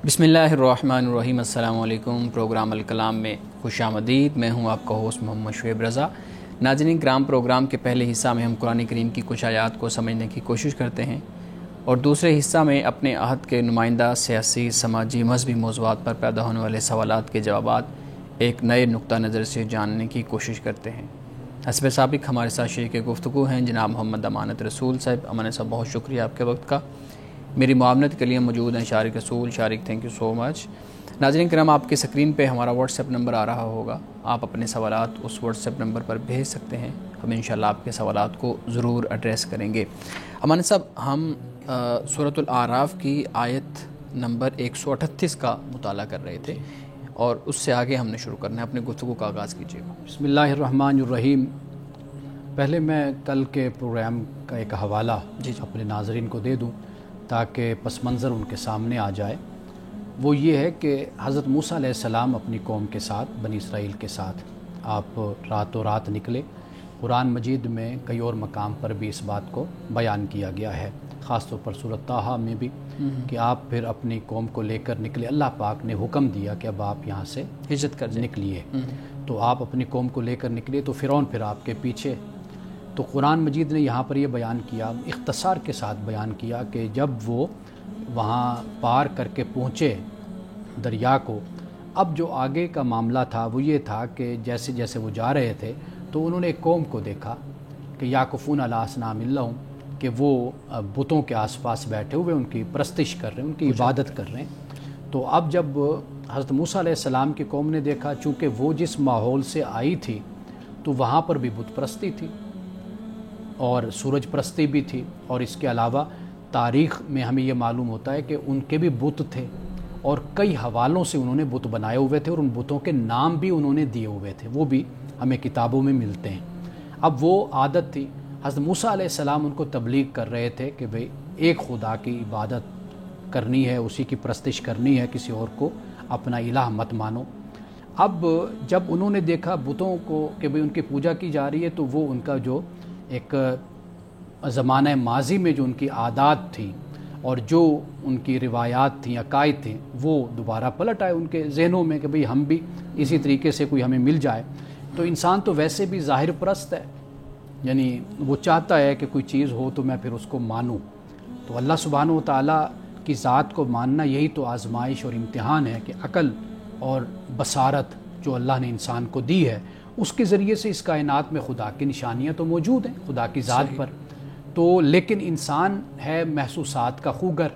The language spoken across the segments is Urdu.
بسم اللہ الرحمن الرحیم۔ السلام علیکم۔ پروگرام الکلام میں خوش آمدید۔ میں ہوں آپ کا ہوسٹ محمد شعیب رضا۔ ناظرین کرام، پروگرام کے پہلے حصہ میں ہم قرآن کریم کی کچھ آیات کو سمجھنے کی کوشش کرتے ہیں اور دوسرے حصہ میں اپنے عہد کے نمائندہ سیاسی، سماجی، مذہبی موضوعات پر پیدا ہونے والے سوالات کے جوابات ایک نئے نقطہ نظر سے جاننے کی کوشش کرتے ہیں۔ حسب سابق ہمارے ساتھ شریک گفتگو ہیں جناب محمد امانت رسول صاحب۔ امانت صاحب، بہت شکریہ آپ کے وقت کا۔ میری معاونت کے لیے موجود ہیں شارق رسول۔ شارق، تھینک یو سو مچ۔ ناظرین کرام، آپ کی سکرین پہ ہمارا واٹس ایپ نمبر آ رہا ہوگا، آپ اپنے سوالات اس واٹس ایپ نمبر پر بھیج سکتے ہیں، ہم انشاءاللہ آپ کے سوالات کو ضرور ایڈریس کریں گے۔ امانت صاحب، ہم سورۃ الاعراف کی آیت نمبر 138 کا مطالعہ کر رہے تھے اور اس سے آگے ہم نے شروع کرنا ہے، اپنے گفتگو کا آغاز کیجیے گا۔ بسم اللہ الرحمن الرحیم۔ پہلے میں کل کے پروگرام کا ایک حوالہ اپنے ناظرین کو دے دوں تاکہ پس منظر ان کے سامنے آ جائے۔ وہ یہ ہے کہ حضرت موسیٰ علیہ السلام اپنی قوم کے ساتھ، بنی اسرائیل کے ساتھ آپ راتوں رات نکلے۔ قرآن مجید میں کئی اور مقام پر بھی اس بات کو بیان کیا گیا ہے، خاص طور پر سورۃ طٰہٰ میں بھی، کہ آپ پھر اپنی قوم کو لے کر نکلے۔ اللہ پاک نے حکم دیا کہ اب آپ یہاں سے ہجرت کر نکلیے، تو آپ اپنی قوم کو لے کر نکلے تو فرعون پھر آپ کے پیچھے۔ تو قرآن مجید نے یہاں پر یہ بیان کیا، اختصار کے ساتھ بیان کیا، کہ جب وہ وہاں پار کر کے پہنچے دریا کو، اب جو آگے کا معاملہ تھا وہ یہ تھا کہ جیسے جیسے وہ جا رہے تھے تو انہوں نے ایک قوم کو دیکھا کہ یاکفون علی اصنام لہم، کہ وہ بتوں کے آس پاس بیٹھے ہوئے ان کی پرستش کر رہے ہیں، ان کی عبادت کر رہے ہیں۔ تو اب جب حضرت موسیٰ علیہ السلام کی قوم نے دیکھا، چونکہ وہ جس ماحول سے آئی تھی تو وہاں پر بھی بت پرستی تھی اور سورج پرستی بھی تھی، اور اس کے علاوہ تاریخ میں ہمیں یہ معلوم ہوتا ہے کہ ان کے بھی بت تھے اور کئی حوالوں سے انہوں نے بت بنائے ہوئے تھے اور ان بتوں کے نام بھی انہوں نے دیے ہوئے تھے، وہ بھی ہمیں کتابوں میں ملتے ہیں۔ اب وہ عادت تھی، حضرت موسیٰ علیہ السلام ان کو تبلیغ کر رہے تھے کہ بھئی ایک خدا کی عبادت کرنی ہے، اسی کی پرستش کرنی ہے، کسی اور کو اپنا الہ مت مانو۔ اب جب انہوں نے دیکھا بتوں کو کہ بھئی ان کی پوجا کی جا رہی ہے، تو وہ ان کا جو ایک زمانہ ماضی میں جو ان کی عادات تھی اور جو ان کی روایات تھیں، عقائد تھیں، وہ دوبارہ پلٹ آئے ان کے ذہنوں میں کہ بھئی ہم بھی اسی طریقے سے کوئی ہمیں مل جائے۔ تو انسان تو ویسے بھی ظاہر پرست ہے، یعنی وہ چاہتا ہے کہ کوئی چیز ہو تو میں پھر اس کو مانوں۔ تو اللہ سبحانہ و تعالیٰ کی ذات کو ماننا یہی تو آزمائش اور امتحان ہے کہ عقل اور بصارت جو اللہ نے انسان کو دی ہے، اس کے ذریعے سے اس کائنات میں خدا کی نشانیاں تو موجود ہیں، خدا کی ذات پر تو، لیکن انسان ہے محسوسات کا خوگر،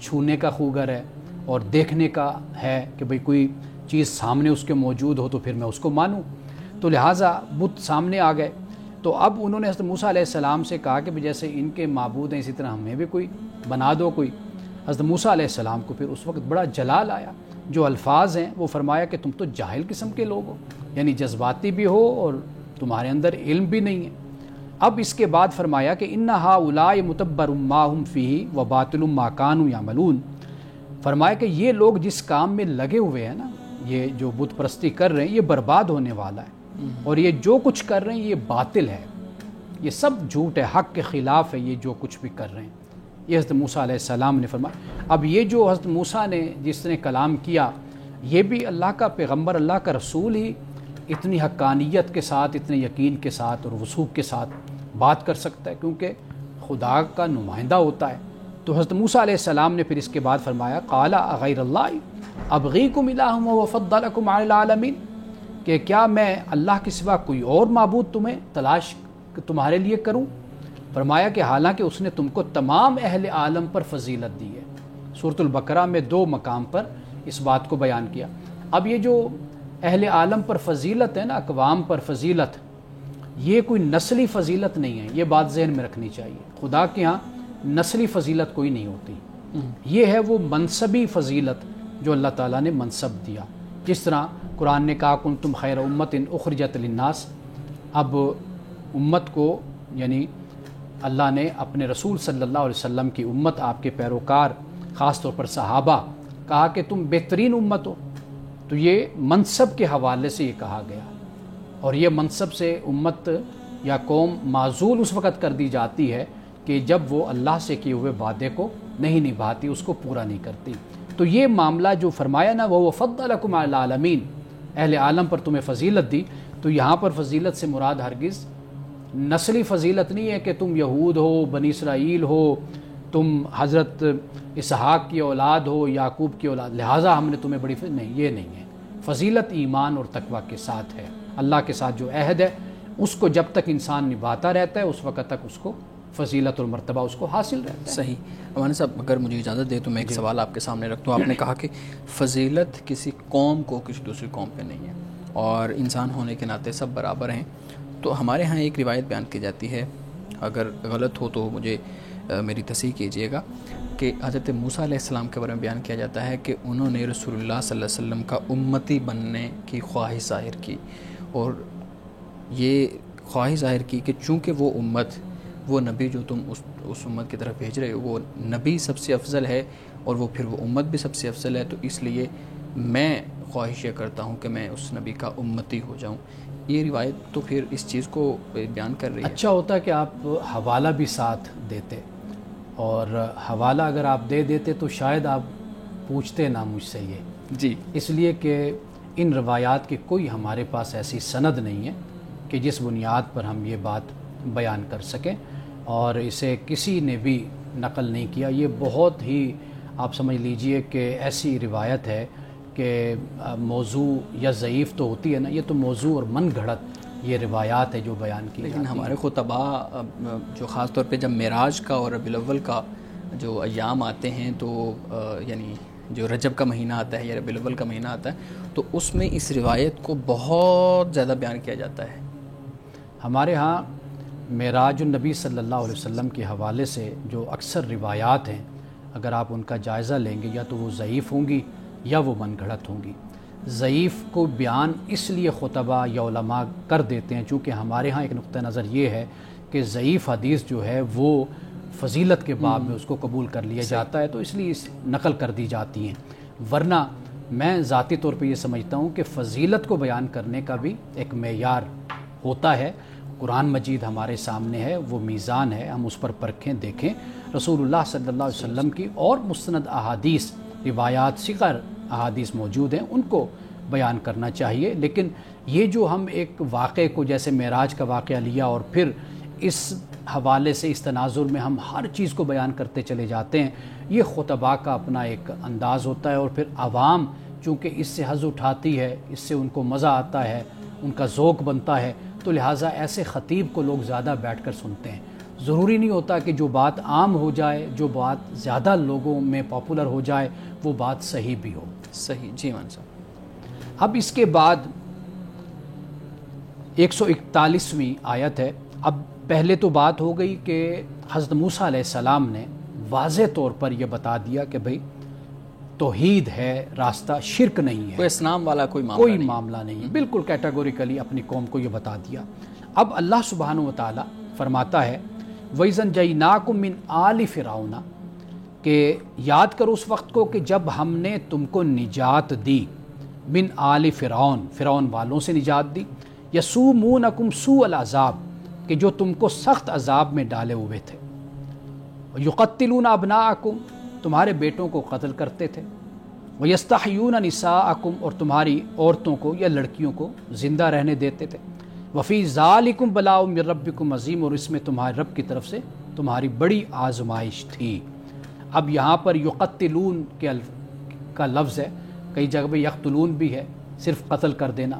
چھونے کا خوگر ہے اور دیکھنے کا ہے کہ بھئی کوئی چیز سامنے اس کے موجود ہو تو پھر میں اس کو مانوں۔ تو لہٰذا بت سامنے آ گئے، تو اب انہوں نے حضرت موسیٰ علیہ السلام سے کہا کہ جیسے ان کے معبود ہیں اسی طرح ہمیں بھی کوئی بنا دو کوئی۔ حضرت موسیٰ علیہ السلام کو پھر اس وقت بڑا جلال آیا، جو الفاظ ہیں وہ فرمایا کہ تم تو جاہل قسم کے لوگ ہو، یعنی جذباتی بھی ہو اور تمہارے اندر علم بھی نہیں ہے۔ اب اس کے بعد فرمایا کہ ان ہؤلاء متبر ما هم فیہ وباطل ما کانوا یعملون۔ فرمایا کہ یہ لوگ جس کام میں لگے ہوئے ہیں نا، یہ جو بت پرستی کر رہے ہیں، یہ برباد ہونے والا ہے، اور یہ جو کچھ کر رہے ہیں یہ باطل ہے، یہ سب جھوٹ ہے، حق کے خلاف ہے یہ جو کچھ بھی کر رہے ہیں۔ یہ حضرت موسیٰ علیہ السلام نے فرمایا۔ اب یہ جو حضرت موسیٰ نے جس نے کلام کیا، یہ بھی اللہ کا پیغمبر، اللہ کا رسول ہی اتنی حقانیت کے ساتھ، اتنے یقین کے ساتھ اور وثوق کے ساتھ بات کر سکتا ہے، کیونکہ خدا کا نمائندہ ہوتا ہے۔ تو حضرت موسیٰ علیہ السلام نے پھر اس کے بعد فرمایا قال اغیر اللہ ابغیکم الہ وافضلکم علی العالمین، کہ کیا میں اللہ کے سوا کوئی اور معبود تمہیں تلاش تمہارے لیے کروں؟ فرمایا کہ حالانکہ اس نے تم کو تمام اہل عالم پر فضیلت دی ہے۔ سورۃ البقرہ میں 2 مقام پر اس بات کو بیان کیا۔ اب یہ جو اہل عالم پر فضیلت ہے نا، اقوام پر فضیلت، یہ کوئی نسلی فضیلت نہیں ہے، یہ بات ذہن میں رکھنی چاہیے۔ خدا کے ہاں نسلی فضیلت کوئی نہیں ہوتی، یہ ہے وہ منصبی فضیلت جو اللہ تعالیٰ نے منصب دیا۔ جس طرح قرآن نے کہا کنتم خیر امت اخرجت للناس، اب امت کو یعنی اللہ نے اپنے رسول صلی اللہ علیہ وسلم کی امت، آپ کے پیروکار، خاص طور پر صحابہ، کہا کہ تم بہترین امت ہو، تو یہ منصب کے حوالے سے یہ کہا گیا، اور یہ منصب سے امت یا قوم معزول اس وقت کر دی جاتی ہے کہ جب وہ اللہ سے کیے ہوئے وعدے کو نہیں نبھاتی، اس کو پورا نہیں کرتی۔ تو یہ معاملہ جو فرمایا نا وہ فضلکم علی العالمین، اہل عالم پر تمہیں فضیلت دی، تو یہاں پر فضیلت سے مراد ہرگز نسلی فضیلت نہیں ہے کہ تم یہود ہو، بنی اسرائیل ہو، تم حضرت اسحاق کی اولاد ہو، یعقوب کی اولاد، لہٰذا ہم نے تمہیں بڑی نہیں، یہ نہیں ہے۔ فضیلت ایمان اور تقوی کے ساتھ ہے، اللہ کے ساتھ جو عہد ہے اس کو جب تک انسان نبھاتا رہتا ہے اس وقت تک اس کو فضیلت اور مرتبہ اس کو حاصل رہتا ہے۔ صحیح۔ مولانا صاحب اگر مجھے اجازت دے تو میں ایک سوال آپ کے سامنے رکھتا ہوں۔ آپ نے کہا کہ فضیلت کسی قوم کو کسی دوسری قوم پہ نہیں ہے اور انسان ہونے کے ناطے سب برابر ہیں، تو ہمارے ہاں ایک روایت بیان کی جاتی ہے، اگر غلط ہو تو مجھے میری تصحیح کیجیے گا، کہ حضرت موسیٰ علیہ السلام کے بارے میں بیان کیا جاتا ہے کہ انہوں نے رسول اللہ صلی اللہ علیہ وسلم کا امتی بننے کی خواہش ظاہر کی، اور یہ خواہش ظاہر کی کہ چونکہ وہ امت، وہ نبی جو تم اس امت کی طرف بھیج رہے ہو وہ نبی سب سے افضل ہے اور وہ پھر وہ امت بھی سب سے افضل ہے، تو اس لیے میں خواہش یہ کرتا ہوں کہ میں اس نبی کا امتی ہو جاؤں۔ یہ روایت تو پھر اس چیز کو بیان کر رہی ہے۔ اچھا ہوتا کہ آپ حوالہ بھی ساتھ دیتے، اور حوالہ اگر آپ دے دیتے تو شاید آپ پوچھتے نہ مجھ سے یہ، جی، اس لیے کہ ان روایات کی کوئی ہمارے پاس ایسی سند نہیں ہے کہ جس بنیاد پر ہم یہ بات بیان کر سکیں، اور اسے کسی نے بھی نقل نہیں کیا۔ یہ بہت ہی آپ سمجھ لیجئے کہ ایسی روایت ہے کہ موضوع یا ضعیف تو ہوتی ہے نا، یہ تو موضوع اور من گھڑت یہ روایات ہے جو بیان کی لیکن ہمارے خطباء جو خاص طور پہ جب معراج کا اور ربیع الاول کا جو ایام آتے ہیں تو یعنی جو رجب کا مہینہ آتا ہے یا ربیع الاول کا مہینہ آتا ہے تو اس میں اس روایت کو بہت زیادہ بیان کیا جاتا ہے۔ ہمارے ہاں معراج النبی صلی اللہ علیہ وسلم کے حوالے سے جو اکثر روایات ہیں، اگر آپ ان کا جائزہ لیں گے یا تو وہ ضعیف ہوں گی یا وہ من گھڑت ہوں گی۔ ضعیف کو بیان اس لیے خطبہ یا علماء کر دیتے ہیں چونکہ ہمارے ہاں ایک نقطہ نظر یہ ہے کہ ضعیف حدیث جو ہے وہ فضیلت کے باب میں اس کو قبول کر لیا جاتا ہے، تو اس لیے نقل کر دی جاتی ہیں، ورنہ میں ذاتی طور پہ یہ سمجھتا ہوں کہ فضیلت کو بیان کرنے کا بھی ایک معیار ہوتا ہے۔ قرآن مجید ہمارے سامنے ہے، وہ میزان ہے، ہم اس پر پرکھیں، دیکھیں۔ رسول اللہ صلی اللہ علیہ وسلم کی اور مستند احادیث، روایات، صغر احادیث موجود ہیں، ان کو بیان کرنا چاہیے۔ لیکن یہ جو ہم ایک واقعے کو جیسے معراج کا واقعہ لیا اور پھر اس حوالے سے اس تناظر میں ہم ہر چیز کو بیان کرتے چلے جاتے ہیں، یہ خطباء کا اپنا ایک انداز ہوتا ہے، اور پھر عوام چونکہ اس سے حظ اٹھاتی ہے، اس سے ان کو مزہ آتا ہے، ان کا ذوق بنتا ہے، تو لہٰذا ایسے خطیب کو لوگ زیادہ بیٹھ کر سنتے ہیں۔ ضروری نہیں ہوتا کہ جو بات عام ہو جائے، جو بات زیادہ لوگوں میں پاپولر ہو جائے، وہ بات صحیح بھی ہو۔ صحیح، جی مان صاحب۔ اب اس کے بعد 141ویں آیت ہے۔ اب پہلے تو بات ہو گئی کہ حضرت موسیٰ علیہ السلام نے واضح طور پر یہ بتا دیا کہ بھئی توحید ہے راستہ، شرک نہیں ہے، کوئی اسلام والا کوئی معاملہ نہیں، بالکل کیٹاگوریکلی اپنی قوم کو یہ بتا دیا۔ اب اللہ سبحانہ و تعالیٰ فرماتا ہے وَإِذْ أَنْجَيْنَاكُمْ مِنْ آلِ فِرْعَوْنَ، کہ یاد کرو اس وقت کو کہ جب ہم نے تم کو نجات دی، من آل فرعون، فرعون والوں سے نجات دی، یسومونکم سوء العذاب، کہ جو تم کو سخت عذاب میں ڈالے ہوئے تھے، یقتلون ابناءکم، تمہارے بیٹوں کو قتل کرتے تھے، ویستحیون نساءکم، اور تمہاری عورتوں کو یا لڑکیوں کو زندہ رہنے دیتے تھے، وفی ذالکم بلاء من ربکم عظیم، اور اس میں تمہارے رب کی طرف سے تمہاری بڑی آزمائش تھی۔ اب یہاں پر یقتلون کا لفظ ہے، کئی جگہ پہ یقتلون بھی ہے، صرف قتل کر دینا،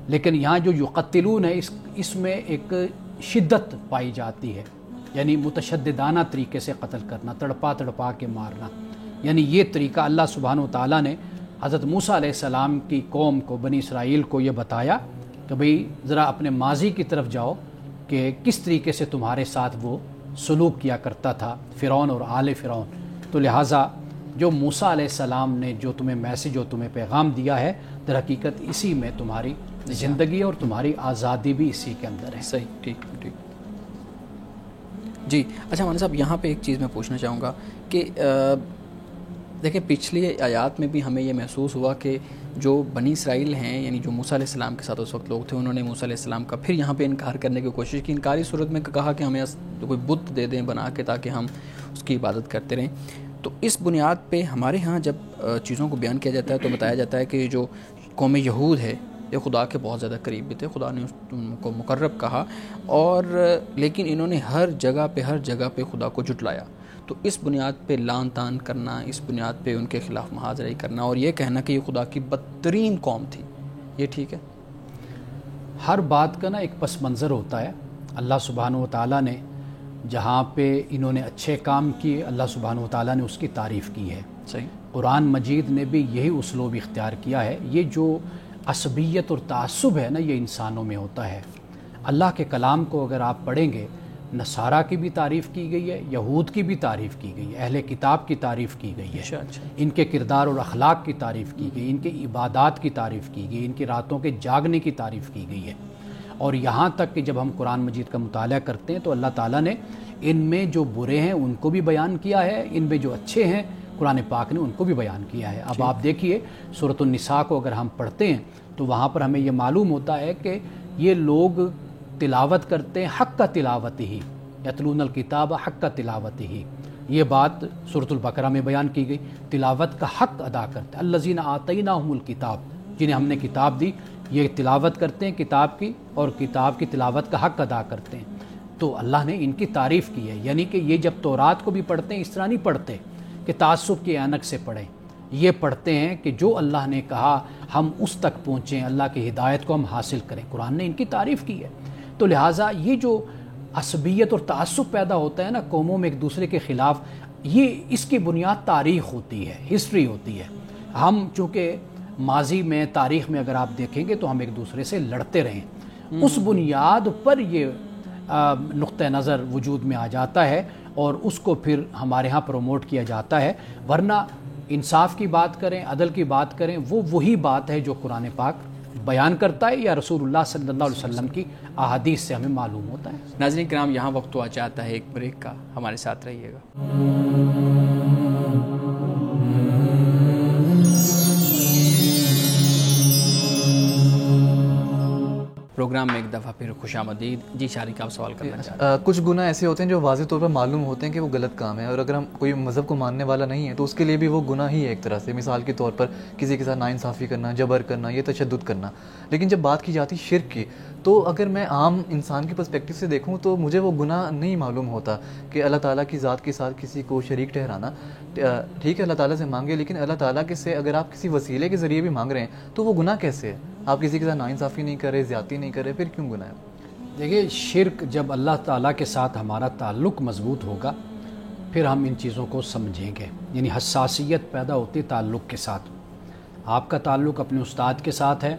لیکن یہاں جو یقتلون ہے اس میں ایک شدت پائی جاتی ہے، یعنی متشددانہ طریقے سے قتل کرنا، تڑپا تڑپا کے مارنا، یعنی یہ طریقہ اللہ سبحانہ و تعالیٰ نے حضرت موسیٰ علیہ السلام کی قوم کو، بنی اسرائیل کو یہ بتایا کہ بھئی ذرا اپنے ماضی کی طرف جاؤ کہ کس طریقے سے تمہارے ساتھ وہ سلوک کیا کرتا تھا فرعون اور آل فرعون۔ تو لہٰذا جو موسیٰ علیہ السلام نے جو تمہیں میسج اور تمہیں پیغام دیا ہے، در حقیقت اسی میں تمہاری زندگی اور تمہاری آزادی بھی اسی کے اندر ہے۔ صحیح، ٹھیک ٹھیک۔ جی اچھا مولانا صاحب، یہاں پہ ایک چیز میں پوچھنا چاہوں گا کہ دیکھیں پچھلی آیات میں بھی ہمیں یہ محسوس ہوا کہ جو بنی اسرائیل ہیں، یعنی جو موسیٰ علیہ السلام کے ساتھ اس وقت لوگ تھے، انہوں نے موسیٰ علیہ السلام کا پھر یہاں پہ انکار کرنے کی کوشش کی، انکاری صورت میں کہا کہ ہمیں کوئی بت دے دیں بنا کے تاکہ ہم اس کی عبادت کرتے رہیں۔ تو اس بنیاد پہ ہمارے ہاں جب چیزوں کو بیان کیا جاتا ہے تو بتایا جاتا ہے کہ جو قوم یہود ہے یہ خدا کے بہت زیادہ قریب بھی تھے، خدا نے ان کو مقرب کہا، اور لیکن انہوں نے ہر جگہ پہ خدا کو جھٹلایا. تو اس بنیاد پہ لان تان کرنا، اس بنیاد پہ ان کے خلاف محاذرے کرنا اور یہ کہنا کہ یہ خدا کی بدترین قوم تھی، یہ ٹھیک ہے؟ ہر بات کا نا ایک پس منظر ہوتا ہے. اللہ سبحانہ و تعالیٰ نے جہاں پہ انہوں نے اچھے کام کیے، اللہ سبحانہ و تعالیٰ نے اس کی تعریف کی ہے. صحیح. قرآن مجید نے بھی یہی اسلوب اختیار کیا ہے. یہ جو عصبیت اور تعصب ہے نا، یہ انسانوں میں ہوتا ہے. اللہ کے کلام کو اگر آپ پڑھیں گے، نصارہ کی بھی تعریف کی گئی ہے، یہود کی بھی تعریف کی گئی ہے، اہل کتاب کی تعریف کی گئی ہے. ان کے کردار اور اخلاق کی تعریف کی گئی، ان کے عبادات کی تعریف کی گئی، ان کی راتوں کے جاگنے کی تعریف کی گئی ہے. اور یہاں تک کہ جب ہم قرآن مجید کا مطالعہ کرتے ہیں تو اللہ تعالیٰ نے ان میں جو برے ہیں ان کو بھی بیان کیا ہے، ان میں جو اچھے ہیں قرآن پاک نے ان کو بھی بیان کیا ہے. اب آپ دیکھیے سورۃ النساء کو اگر ہم پڑھتے ہیں تو وہاں پر ہمیں یہ معلوم ہوتا ہے کہ یہ لوگ تلاوت کرتے ہیں حق کا تلاوت ہی، یتلون الکتاب حق کا تلاوت ہی. یہ بات سورۃ البقرہ میں بیان کی گئی، تلاوت کا حق ادا کرتے ہیں. الذین آتیناہم الکتاب، جنہیں ہم نے کتاب دی یہ تلاوت کرتے ہیں کتاب کی، اور کتاب کی تلاوت کا حق ادا کرتے ہیں. تو اللہ نے ان کی تعریف کی ہے. یعنی کہ یہ جب تورات کو بھی پڑھتے ہیں اس طرح نہیں پڑھتے کہ تعصب کے اینک سے پڑھیں، یہ پڑھتے ہیں کہ جو اللہ نے کہا ہم اس تک پہنچیں، اللہ کی ہدایت کو ہم حاصل کریں. قرآن نے ان کی تعریف کی ہے. تو لہٰذا یہ جو عصبیت اور تعصب پیدا ہوتا ہے نا قوموں میں ایک دوسرے کے خلاف، یہ اس کی بنیاد تاریخ ہوتی ہے، ہسٹری ہوتی ہے. ہم چونکہ ماضی میں تاریخ میں اگر آپ دیکھیں گے تو ہم ایک دوسرے سے لڑتے رہے، اس بنیاد پر یہ نقطہ نظر وجود میں آ جاتا ہے اور اس کو پھر ہمارے ہاں پروموٹ کیا جاتا ہے. ورنہ انصاف کی بات کریں، عدل کی بات کریں، وہ وہی بات ہے جو قرآن پاک بیان کرتا ہے یا رسول اللہ صلی اللہ علیہ وسلم کی احادیث سے ہمیں معلوم ہوتا ہے. ناظرین کرام، یہاں وقت تو آ جاتا ہے ایک بریک کا، ہمارے ساتھ رہیے گا. پروگرام میں ایک دفعہ پھر خوش آمدید. جی شارق، آپ سوال کرنا چاہتے ہیں؟ کچھ گناہ ایسے ہوتے ہیں جو واضح طور پر معلوم ہوتے ہیں کہ وہ غلط کام ہے، اور اگر ہم کوئی مذہب کو ماننے والا نہیں ہے تو اس کے لیے بھی وہ گناہ ہی ہے ایک طرح سے. مثال کے طور پر کسی کے ساتھ ناانصافی کرنا، جبر کرنا، یہ تشدد کرنا. لیکن جب بات کی جاتی شرک کی تو اگر میں عام انسان کی پرسپیکٹیو سے دیکھوں تو مجھے وہ گناہ نہیں معلوم ہوتا کہ اللہ تعالیٰ کی ذات کے ساتھ کسی کو شریک ٹھہرانا. ٹھیک ہے اللہ تعالیٰ سے مانگے، لیکن اللہ تعالیٰ کے سے اگر آپ کسی وسیلے کے ذریعے بھی مانگ رہے ہیں تو وہ گناہ کیسے ہے؟ آپ کسی کے ساتھ ناانصافی نہیں کر رہے، زیادتی نہیں کر رہے، پھر کیوں گناہ ہے؟ دیکھیے، شرک جب اللہ تعالیٰ کے ساتھ ہمارا تعلق مضبوط ہوگا پھر ہم ان چیزوں کو سمجھیں گے. یعنی حساسیت پیدا ہوتی تعلق کے ساتھ. آپ کا تعلق اپنے استاد کے ساتھ ہے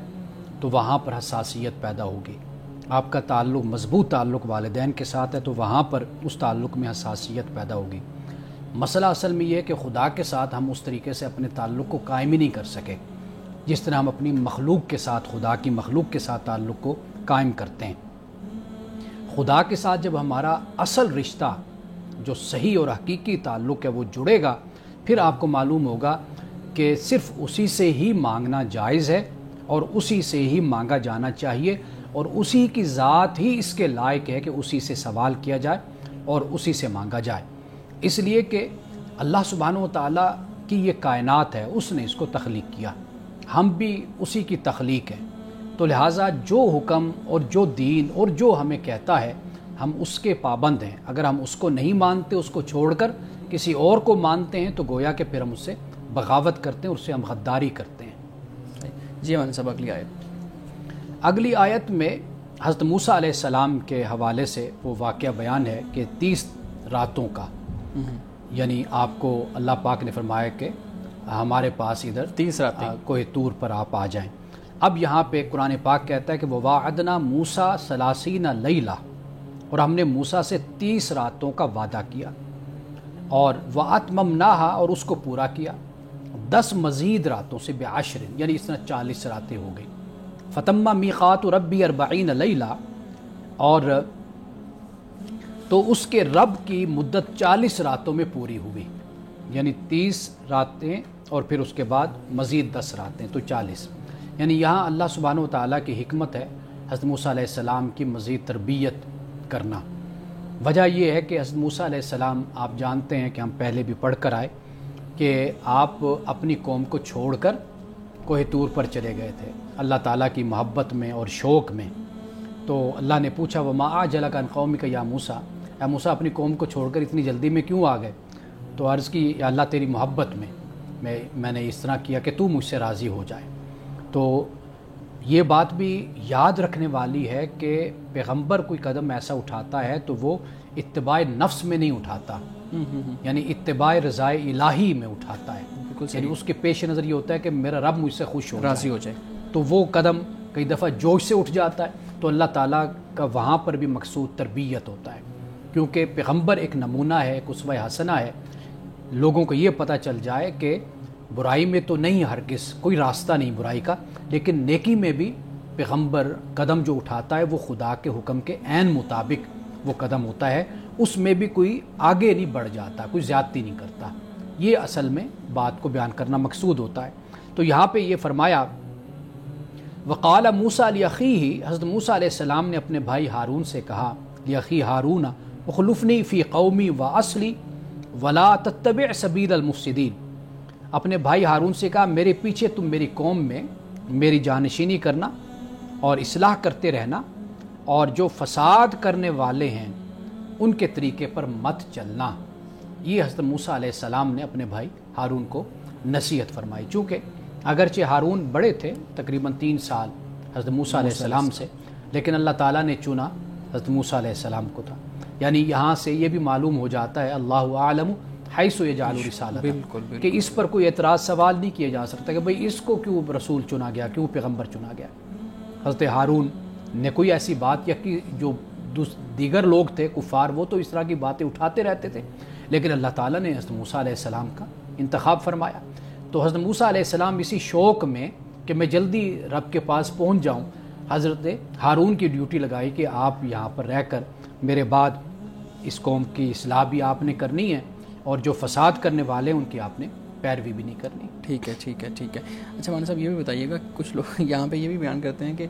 تو وہاں پر حساسیت پیدا ہوگی. آپ کا تعلق مضبوط تعلق والدین کے ساتھ ہے تو وہاں پر اس تعلق میں حساسیت پیدا ہوگی. مسئلہ اصل میں یہ ہے کہ خدا کے ساتھ ہم اس طریقے سے اپنے تعلق کو قائم ہی نہیں کر سکے جس طرح ہم اپنی مخلوق کے ساتھ، خدا کی مخلوق کے ساتھ تعلق کو قائم کرتے ہیں. خدا کے ساتھ جب ہمارا اصل رشتہ جو صحیح اور حقیقی تعلق ہے وہ جڑے گا، پھر آپ کو معلوم ہوگا کہ صرف اسی سے ہی مانگنا جائز ہے اور اسی سے ہی مانگا جانا چاہیے، اور اسی کی ذات ہی اس کے لائق ہے کہ اسی سے سوال کیا جائے اور اسی سے مانگا جائے. اس لیے کہ اللہ سبحانہ و تعالیٰ کی یہ کائنات ہے، اس نے اس کو تخلیق کیا، ہم بھی اسی کی تخلیق ہیں. تو لہٰذا جو حکم اور جو دین اور جو ہمیں کہتا ہے ہم اس کے پابند ہیں. اگر ہم اس کو نہیں مانتے، اس کو چھوڑ کر کسی اور کو مانتے ہیں تو گویا کہ پھر ہم اس سے بغاوت کرتے ہیں، اس سے ہم غداری کرتے ہیں. جی ہمارے سب اگلی آیت میں حضرت موسیٰ علیہ السلام کے حوالے سے وہ واقعہ بیان ہے کہ 30 راتوں کا، یعنی آپ کو اللہ پاک نے فرمایا کہ ہمارے پاس ادھر 30 راتیں کوہ طور پر آپ آ جائیں. اب یہاں پہ قرآن پاک کہتا ہے کہ وَوَاعَدْنَا مُوسَىٰ 30 لیلہ، اور ہم نے موسیٰ سے 30 راتوں کا وعدہ کیا، اور وَأَتْمَمْنَاهَا، اور اس کو پورا کیا 10 مزید راتوں سے ب10، یعنی اس طرح 40 راتیں ہو گئی. فَتَمَّ مِيقَاتُ رَبِّي 40 لیلہ، اور تو اس کے رب کی مدت 40 راتوں میں پوری ہوئی، یعنی 30 راتیں اور پھر اس کے بعد مزید 10 راتیں تو 40. یعنی یہاں اللہ سبحانہ و تعالیٰ کی حکمت ہے حضرت موسیٰ علیہ السلام کی مزید تربیت کرنا. وجہ یہ ہے کہ حضرت موسیٰ علیہ السلام آپ جانتے ہیں کہ ہم پہلے بھی پڑھ کر آئے کہ آپ اپنی قوم کو چھوڑ کر کوہ طور پر چلے گئے تھے اللہ تعالیٰ کی محبت میں اور شوق میں. تو اللہ نے پوچھا وما اعجلک عن قومک یا موسیٰ، اے موسیٰ اپنی قوم کو چھوڑ کر اتنی جلدی میں کیوں آ گئے؟ تو عرض کی یا اللہ تیری محبت میں نے اس طرح کیا کہ تو مجھ سے راضی ہو جائے. تو یہ بات بھی یاد رکھنے والی ہے کہ پیغمبر کوئی قدم ایسا اٹھاتا ہے تو وہ اتباع نفس میں نہیں اٹھاتا، یعنی اتباع رضائے الہی میں اٹھاتا ہے. یعنی اس کے پیش نظر یہ ہوتا ہے کہ میرا رب مجھ سے خوش ہو راضی ہو جائے. تو وہ قدم کئی دفعہ جوش سے اٹھ جاتا ہے. تو اللہ تعالیٰ کا وہاں پر بھی مقصود تربیت ہوتا ہے، کیونکہ پیغمبر ایک نمونہ ہے، ایک اسوہ حسنہ ہے. لوگوں کو یہ پتہ چل جائے کہ برائی میں تو نہیں ہرگز کوئی راستہ نہیں برائی کا، لیکن نیکی میں بھی پیغمبر قدم جو اٹھاتا ہے وہ خدا کے حکم کے عین مطابق وہ قدم ہوتا ہے، اس میں بھی کوئی آگے نہیں بڑھ جاتا، کوئی زیادتی نہیں کرتا. یہ اصل میں بات کو بیان کرنا مقصود ہوتا ہے. تو یہاں پہ یہ فرمایا وقال موسیٰ لأخیہ، حضرت موسیٰ علیہ السلام نے اپنے بھائی ہارون سے کہا لأخی ہارون اخلفنی فی قومی واصلی ولا تتبع سبیل المفسدین. اپنے بھائی ہارون سے کہا میرے پیچھے تم میری قوم میں میری جانشینی کرنا اور اصلاح کرتے رہنا، اور جو فساد کرنے والے ہیں ان کے طریقے پر مت چلنا. یہ حضرت موسیٰ علیہ السلام نے اپنے بھائی ہارون کو نصیحت فرمائی. چونکہ اگرچہ ہارون بڑے تھے تقریباً 3 سال حضرت موسیٰ علیہ السلام سے، لیکن اللہ تعالیٰ نے چنا حضرت موسیٰ علیہ السلام کو تھا. یعنی یہاں سے یہ بھی معلوم ہو جاتا ہے اللہ اعلم حیث یجعل رسالتہ، بالکل کہ اس پر کوئی اعتراض سوال نہیں کیا جا سکتا کہ بھئی اس کو کیوں رسول چنا گیا، کیوں پیغمبر چنا گیا. حضرت ہارون نے کوئی ایسی بات یا کہ جو دیگر لوگ تھے کفار وہ تو اس طرح کی باتیں اٹھاتے رہتے تھے، لیکن اللہ تعالیٰ نے حضرت موسیٰ علیہ السلام کا انتخاب فرمایا. تو حضرت موسیٰ علیہ السلام اسی شوق میں کہ میں جلدی رب کے پاس پہنچ جاؤں، حضرت ہارون کی ڈیوٹی لگائی کہ آپ یہاں پر رہ کر میرے بعد اس قوم کی اصلاح بھی آپ نے کرنی ہے، اور جو فساد کرنے والے ہیں ان کی آپ نے پیروی بھی نہیں کرنی. ٹھیک ہے. اچھا مولانا صاحب یہ بھی بتائیے گا، کچھ لوگ یہاں پہ یہ بھی بیان کرتے ہیں کہ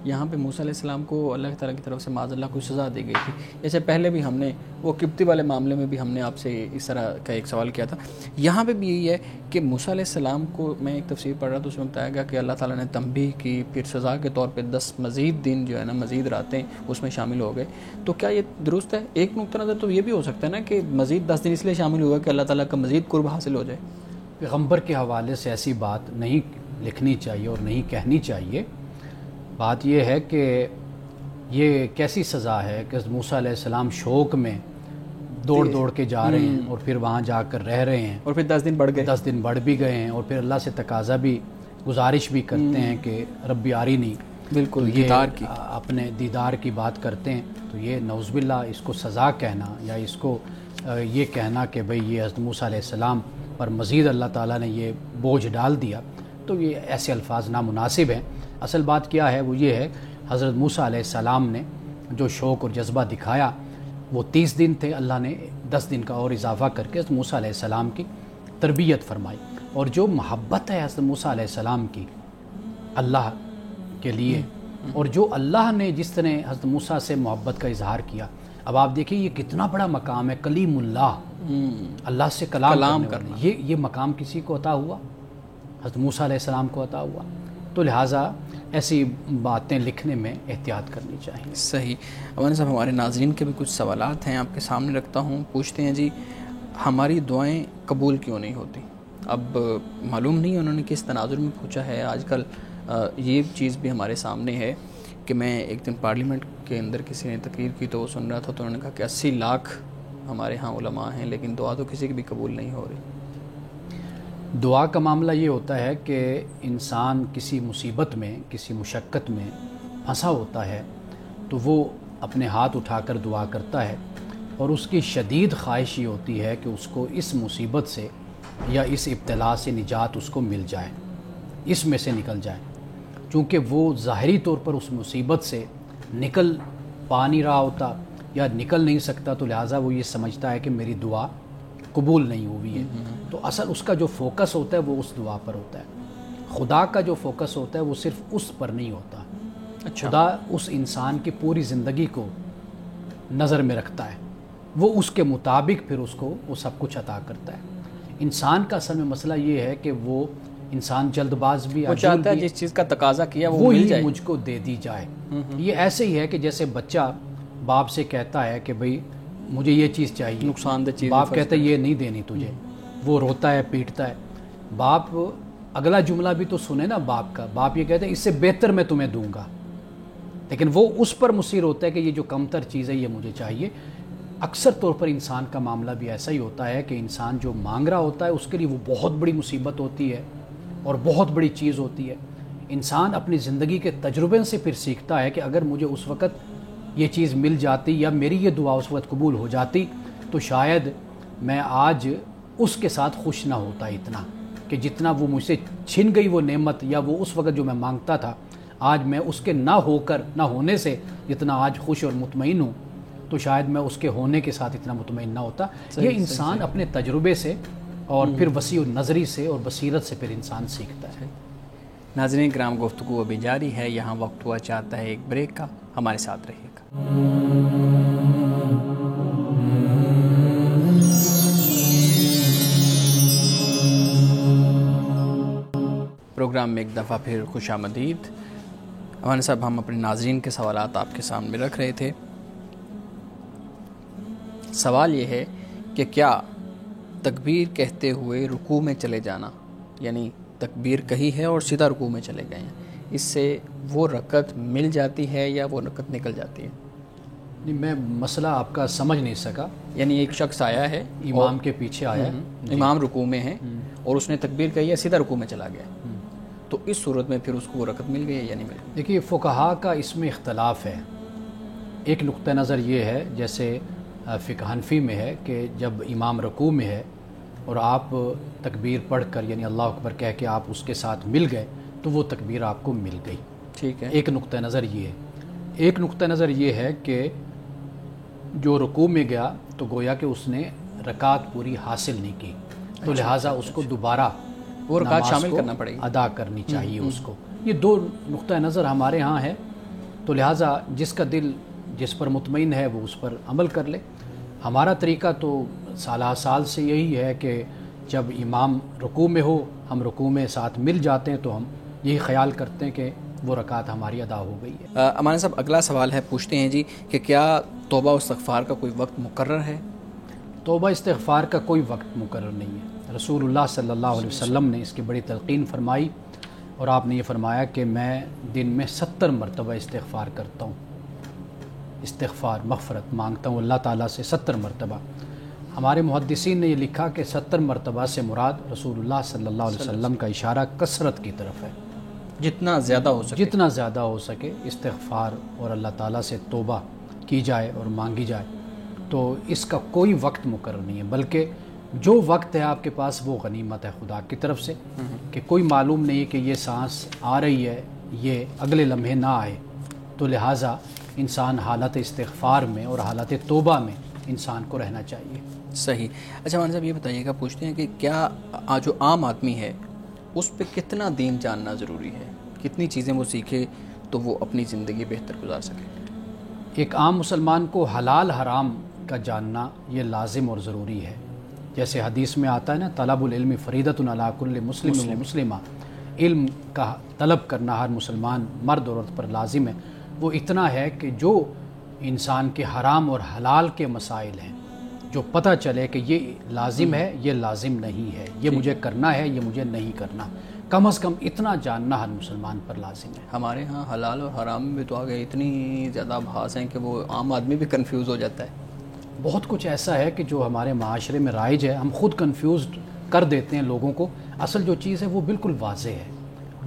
یہاں پہ موسیٰ علیہ السلام کو اللہ تعالیٰ کی طرف سے معاذ اللہ کوئی سزا دی گئی تھی. جیسے پہلے بھی ہم نے وہ قبطی والے معاملے میں بھی ہم نے آپ سے اس طرح کا ایک سوال کیا تھا. یہاں پہ بھی یہی ہے کہ موسیٰ علیہ السلام کو میں ایک تفسیر پڑھ رہا تھا، اس میں بتایا گیا کہ اللہ تعالیٰ نے تنبیہ کی، پھر سزا کے طور پہ 10 مزید دن جو ہے نا، مزید راتیں اس میں شامل ہو گئے. تو کیا یہ درست ہے؟ ایک نقطہ نظر تو یہ بھی ہو سکتا ہے نا کہ مزید 10 دن اس لیے شامل ہوا کہ اللہ تعالیٰ کا مزید قرب حاصل ہو جائے. پیغمبر کے حوالے سے ایسی بات نہیں لکھنی چاہیے اور نہیں کہنی چاہیے. بات یہ ہے کہ یہ کیسی سزا ہے کہ موسیٰ علیہ السلام شوق میں دوڑ کے جا رہے ہیں اور پھر وہاں جا کر رہ رہے ہیں، اور پھر 10 دن بڑھ گئے، 10 دن بڑھ بھی گئے ہیں، اور پھر اللہ سے تقاضا بھی گزارش بھی کرتے ہیں کہ ربی آرینی، بالکل دیدار کی، اپنے دیدار کی بات کرتے ہیں. تو یہ نعوذ باللہ اس کو سزا کہنا یا اس کو یہ کہنا کہ بھئی یہ حضرت موسیٰ علیہ السلام پر مزید اللہ تعالیٰ نے یہ بوجھ ڈال دیا، تو یہ ایسے الفاظ نامناسب ہیں. اصل بات کیا ہے وہ یہ ہے حضرت موسیٰ علیہ السلام نے جو شوق اور جذبہ دکھایا وہ 30 دن تھے، اللہ نے 10 دن کا اور اضافہ کر کے حضرت موسیٰ علیہ السلام کی تربیت فرمائی. اور جو محبت ہے حضرت موسیٰ علیہ السلام کی اللہ کے لیے، اور جو اللہ نے جس طرح حضرت موسیٰ سے محبت کا اظہار کیا، اب آپ دیکھیں یہ کتنا بڑا مقام ہے، کلیم اللہ، اللہ سے کلام کرنا. یہ مقام کسی کو عطا ہوا؟ حضرت موسیٰ علیہ السلام کو عطا ہوا. تو لہٰذا ایسی باتیں لکھنے میں احتیاط کرنی چاہیے. صحیح. مولانا صاحب ہمارے ناظرین کے بھی کچھ سوالات ہیں، آپ کے سامنے رکھتا ہوں. پوچھتے ہیں جی ہماری دعائیں قبول کیوں نہیں ہوتی؟ اب معلوم نہیں انہوں نے کس تناظر میں پوچھا ہے. آج کل یہ چیز بھی ہمارے سامنے ہے کہ میں ایک دن پارلیمنٹ کے اندر کسی نے تقریر کی تو وہ سن رہا تھا، تو انہوں نے کہا کہ 80 لاکھ ہمارے ہاں علماء ہیں لیکن دعا تو کسی کی بھی قبول نہیں ہو رہی. دعا کا معاملہ یہ ہوتا ہے کہ انسان کسی مصیبت میں، کسی مشقت میں پھنسا ہوتا ہے تو وہ اپنے ہاتھ اٹھا کر دعا کرتا ہے، اور اس کی شدید خواہش یہ ہوتی ہے کہ اس کو اس مصیبت سے یا اس ابتلا سے نجات اس کو مل جائے، اس میں سے نکل جائے. چونکہ وہ ظاہری طور پر اس مصیبت سے نکل پا نہیں رہا ہوتا یا نکل نہیں سکتا، تو لہٰذا وہ یہ سمجھتا ہے کہ میری دعا قبول نہیں ہوئی ہے. تو اصل اس کا جو فوکس ہوتا ہے وہ اس دعا پر ہوتا ہے. خدا کا جو فوکس ہوتا ہے وہ صرف اس پر نہیں ہوتا. خدا اس انسان کی پوری زندگی کو نظر میں رکھتا ہے، وہ اس کے مطابق پھر اس کو وہ سب کچھ عطا کرتا ہے. انسان کا اصل میں مسئلہ یہ ہے کہ وہ انسان جلد باز بھی، وہ چاہتا ہے جس چیز کا تقاضا کیا وہ مل جائے، مجھ کو دے دی جائے۔ یہ ایسے ہی ہے کہ جیسے بچہ باپ سے کہتا ہے کہ بھئی مجھے یہ چیز چاہیے، نقصان دہ چیز، باپ کہتا ہے یہ نہیں دینی تجھے، وہ روتا ہے پیٹتا ہے، باپ اگلا جملہ بھی تو سنے نا باپ کا، باپ یہ کہتا ہے اس سے بہتر میں تمہیں دوں گا، لیکن وہ اس پر مصر ہوتا ہے کہ یہ جو کمتر چیز ہے یہ مجھے چاہیے۔ اکثر طور پر انسان کا معاملہ بھی ایسا ہی ہوتا ہے کہ انسان جو مانگ رہا ہوتا ہے اس کے لیے وہ بہت بڑی مصیبت ہوتی ہے اور بہت بڑی چیز ہوتی ہے۔ انسان اپنی زندگی کے تجربے سے پھر سیکھتا ہے کہ اگر مجھے اس وقت یہ چیز مل جاتی یا میری یہ دعا اس وقت قبول ہو جاتی تو شاید میں آج اس کے ساتھ خوش نہ ہوتا اتنا، کہ جتنا وہ مجھ سے چھن گئی وہ نعمت یا وہ اس وقت جو میں مانگتا تھا، آج میں اس کے نہ ہونے سے جتنا آج خوش اور مطمئن ہوں تو شاید میں اس کے ہونے کے ساتھ اتنا مطمئن نہ ہوتا۔ یہ انسان اپنے تجربے سے اور پھر وسیع النظری سے اور بصیرت سے پھر انسان سیکھتا ہے۔ ناظرین کرام، گفتگو ابھی جاری ہے، یہاں وقت ہوا چاہتا ہے ایک بریک کا، ہمارے ساتھ رہیے گا۔ پروگرام میں ایک دفعہ پھر خوش آمدید۔ ہمارے صاحب، ہم اپنے ناظرین کے سوالات آپ کے سامنے رکھ رہے تھے۔ سوال یہ ہے کہ کیا تکبیر کہتے ہوئے رکوع میں چلے جانا، یعنی تکبیر کہی ہے اور سیدھا رکوع میں چلے گئے ہیں، اس سے وہ رکعت مل جاتی ہے یا وہ رکعت نکل جاتی ہے؟ نہیں، میں مسئلہ آپ کا سمجھ نہیں سکا۔ یعنی ایک شخص آیا ہے، امام کے پیچھے آیا ہے، امام رکوع میں ہے اور اس نے تکبیر کہی ہے، سیدھا رکوع میں چلا گیا، تو اس صورت میں پھر اس کو وہ رکعت مل گئی ہے یا نہیں مل گئی؟ دیکھیے، فقہا کا اس میں اختلاف ہے۔ ایک نقطہ نظر یہ ہے، جیسے فقہ حنفی میں ہے کہ جب امام رکوع میں ہے اور آپ تکبیر پڑھ کر یعنی اللہ اکبر کہہ کے آپ اس کے ساتھ مل گئے تو وہ تکبیر آپ کو مل گئی۔ ٹھیک ہے، ایک نقطہ نظر یہ ہے۔ ایک نقطہ نظر یہ ہے کہ جو رکوع میں گیا تو گویا کہ اس نے رکعت پوری حاصل نہیں کی، تو لہٰذا اس کو دوبارہ وہ رکعت نماز شامل کو کرنا پڑے گی، ادا کرنی چاہیے اس کو۔ یہ دو نقطہ نظر ہمارے ہاں ہے، تو لہٰذا جس کا دل جس پر مطمئن ہے وہ اس پر عمل کر لے۔ ہمارا طریقہ تو سالہ سال سے یہی ہے کہ جب امام رکوع میں ہو، ہم رکوع میں ساتھ مل جاتے ہیں تو ہم یہی خیال کرتے ہیں کہ وہ رکعت ہماری ادا ہو گئی ہے۔ امان صاحب، اگلا سوال ہے، پوچھتے ہیں جی کہ کیا توبہ و استغفار کا کوئی وقت مقرر ہے؟ توبہ استغفار کا کوئی وقت مقرر نہیں ہے۔ رسول اللہ صلی اللہ علیہ وسلم نے اس کی بڑی تلقین فرمائی اور آپ نے یہ فرمایا کہ میں دن میں 70 مرتبہ استغفار کرتا ہوں، استغفار مغفرت مانگتا ہوں اللہ تعالیٰ سے 70 مرتبہ۔ ہمارے محدثین نے یہ لکھا کہ 70 مرتبہ سے مراد رسول اللہ صلی اللہ علیہ وسلم کا اشارہ کثرت کی طرف ہے، جتنا زیادہ ہو سکے، جتنا زیادہ ہو سکے استغفار اور اللہ تعالیٰ سے توبہ کی جائے اور مانگی جائے، تو اس کا کوئی وقت مقرر نہیں ہے، بلکہ جو وقت ہے آپ کے پاس وہ غنیمت ہے خدا کی طرف سے، کہ کوئی معلوم نہیں کہ یہ سانس آ رہی ہے یہ اگلے لمحے نہ آئے، تو لہٰذا انسان حالت استغفار میں اور حالت توبہ میں انسان کو رہنا چاہیے۔ صحیح۔ اچھا مولانا صاحب، یہ بتائیے گا، پوچھتے ہیں کہ کیا جو عام آدمی ہے اس پہ کتنا دین جاننا ضروری ہے، کتنی چیزیں وہ سیکھے تو وہ اپنی زندگی بہتر گزار سکے؟ ایک عام مسلمان کو حلال حرام کا جاننا یہ لازم اور ضروری ہے، جیسے حدیث میں آتا ہے نا، طلب العلم فریضۃ علی کل مسلم و مسلمہ، علم کا طلب کرنا ہر مسلمان مرد اور عورت پر لازم ہے۔ وہ اتنا ہے کہ جو انسان کے حرام اور حلال کے مسائل ہیں، جو پتہ چلے کہ یہ لازم ہے یہ لازم نہیں ہے، یہ مجھے کرنا ہے یہ مجھے نہیں کرنا، کم از کم اتنا جاننا ہر مسلمان پر لازم ہے۔ ہمارے ہاں حلال اور حرام میں تو آگے اتنی زیادہ بحث ہیں کہ وہ عام آدمی بھی کنفیوز ہو جاتا ہے۔ بہت کچھ ایسا ہے کہ جو ہمارے معاشرے میں رائج ہے، ہم خود کنفیوزڈ کر دیتے ہیں لوگوں کو۔ اصل جو چیز ہے وہ بالکل واضح ہے،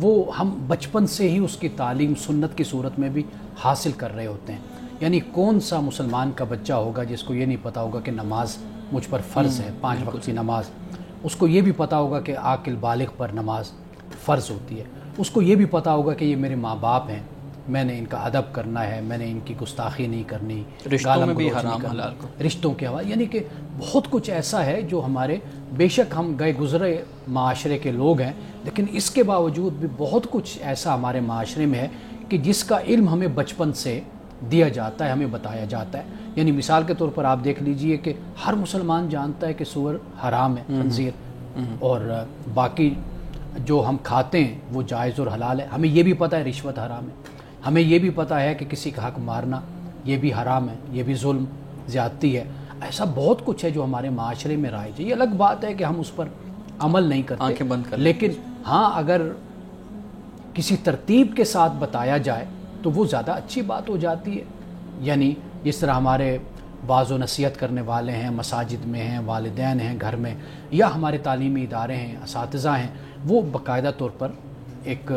وہ ہم بچپن سے ہی اس کی تعلیم سنت کی صورت میں بھی حاصل کر رہے ہوتے ہیں۔ یعنی کون سا مسلمان کا بچہ ہوگا جس کو یہ نہیں پتہ ہوگا کہ نماز مجھ پر فرض ہے، 5 وقت کی نماز، اس کو یہ بھی پتہ ہوگا کہ عاقل بالغ پر نماز فرض ہوتی ہے، اس کو یہ بھی پتہ ہوگا کہ یہ میرے ماں باپ ہیں، میں نے ان کا ادب کرنا ہے، میں نے ان کی گستاخی نہیں کرنی، رشتوں میں بھی حرام حلال کو، رشتوں کے حوالے، یعنی کہ بہت کچھ ایسا ہے جو ہمارے، بے شک ہم گئے گزرے معاشرے کے لوگ ہیں، لیکن اس کے باوجود بھی بہت کچھ ایسا ہمارے معاشرے میں ہے کہ جس کا علم ہمیں بچپن سے دیا جاتا ہے، ہمیں بتایا جاتا ہے۔ یعنی مثال کے طور پر آپ دیکھ لیجئے کہ ہر مسلمان جانتا ہے کہ سور حرام ہے، خنزیر اور باقی جو ہم کھاتے ہیں وہ جائز اور حلال ہے. ہمیں یہ بھی پتہ ہے رشوت حرام ہے, ہمیں یہ بھی پتہ ہے کہ کسی کا حق مارنا یہ بھی حرام ہے, یہ بھی ظلم زیادتی ہے. ایسا بہت کچھ ہے جو ہمارے معاشرے میں رائج ہے. یہ الگ بات ہے کہ ہم اس پر عمل نہیں کرتے, آنکھیں بند کر لیکن ہاں اگر کسی ترتیب کے ساتھ بتایا جائے تو وہ زیادہ اچھی بات ہو جاتی ہے. یعنی جس طرح ہمارے بعض و نصیحت کرنے والے ہیں, مساجد میں ہیں, والدین ہیں گھر میں, یا ہمارے تعلیمی ادارے ہیں, اساتذہ ہیں, وہ باقاعدہ طور پر ایک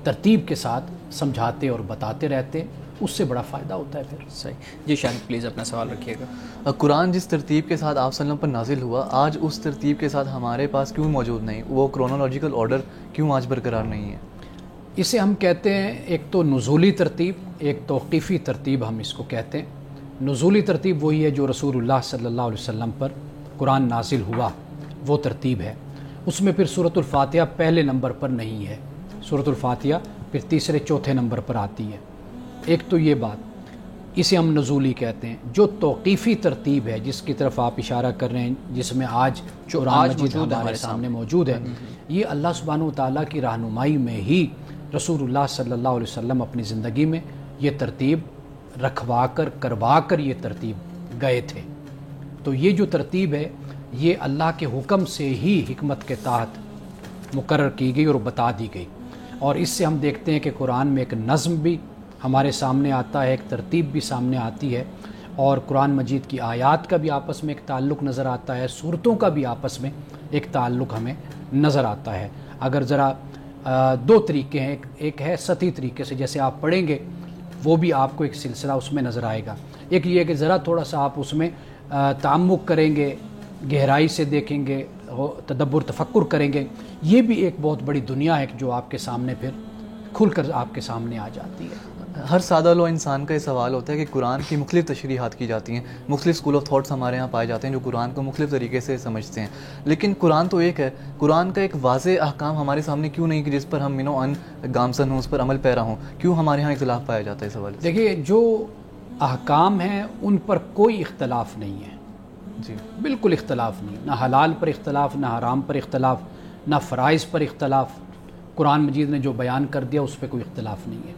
ترتیب کے ساتھ سمجھاتے اور بتاتے رہتے, اس سے بڑا فائدہ ہوتا ہے پھر. صحیح جی شاہد پلیز اپنا سوال رکھیے گا. قرآن جس ترتیب کے ساتھ آپ صلی اللہ علیہ وسلم پر نازل ہوا, آج اس ترتیب کے ساتھ ہمارے پاس کیوں موجود نہیں؟ وہ کرونالوجیکل آرڈر کیوں آج برقرار نہیں ہے؟ اسے ہم کہتے ہیں ایک تو نزولی ترتیب, ایک توقیفی ترتیب ہم اس کو کہتے ہیں. نزولی ترتیب وہی ہے جو رسول اللہ صلی اللہ علیہ وسلم پر قرآن نازل ہوا, وہ ترتیب ہے. اس میں پھر سورۃ الفاتحہ پہلے نمبر پر نہیں ہے, سورۃ الفاتحہ پھر تیسرے چوتھے نمبر پر آتی ہے. ایک تو یہ بات, اسے ہم نزولی کہتے ہیں. جو توقیفی ترتیب ہے جس کی طرف آپ اشارہ کر رہے ہیں, جس میں آج قرآن مجید ہمارے سامنے موجود ہے, یہ اللہ سبحانہ و تعالیٰ کی رہنمائی میں ہی رسول اللہ صلی اللہ علیہ وسلم اپنی زندگی میں یہ ترتیب رکھوا کر کروا کر یہ ترتیب گئے تھے. تو یہ جو ترتیب ہے یہ اللہ کے حکم سے ہی حکمت کے تحت مقرر کی گئی اور بتا دی گئی. اور اس سے ہم دیکھتے ہیں کہ قرآن میں ایک نظم بھی ہمارے سامنے آتا ہے, ایک ترتیب بھی سامنے آتی ہے, اور قرآن مجید کی آیات کا بھی آپس میں ایک تعلق نظر آتا ہے, صورتوں کا بھی آپس میں ایک تعلق ہمیں نظر آتا ہے. اگر ذرا دو طریقے ہیں, ایک ہے سطحی طریقے سے جیسے آپ پڑھیں گے وہ بھی آپ کو ایک سلسلہ اس میں نظر آئے گا. ایک یہ کہ ذرا تھوڑا سا آپ اس میں تعمق کریں گے, گہرائی سے دیکھیں گے, تدبر تفکر کریں گے, یہ بھی ایک بہت بڑی دنیا ہے جو آپ کے سامنے پھر کھل کر آپ کے سامنے آ جاتی ہے. ہر سادہ لو انسان کا یہ سوال ہوتا ہے کہ قرآن کی مختلف تشریحات کی جاتی ہیں, مختلف اسکول آف تھاٹس ہمارے ہاں پائے جاتے ہیں جو قرآن کو مختلف طریقے سے سمجھتے ہیں, لیکن قرآن تو ایک ہے. قرآن کا ایک واضح احکام ہمارے سامنے کیوں نہیں کہ جس پر ہم گامزن ہوں, اس پر عمل پیرا ہوں؟ کیوں ہمارے ہاں اختلاف پایا جاتا ہے اس حوالے سے؟ دیکھیے جو احکام ہیں ان پر کوئی اختلاف نہیں ہے جی, بالکل اختلاف نہیں, نہ حلال پر اختلاف, نہ حرام پر اختلاف, نہ فرائض پر اختلاف. قرآن مجید نے جو بیان کر دیا اس پہ کوئی اختلاف نہیں ہے.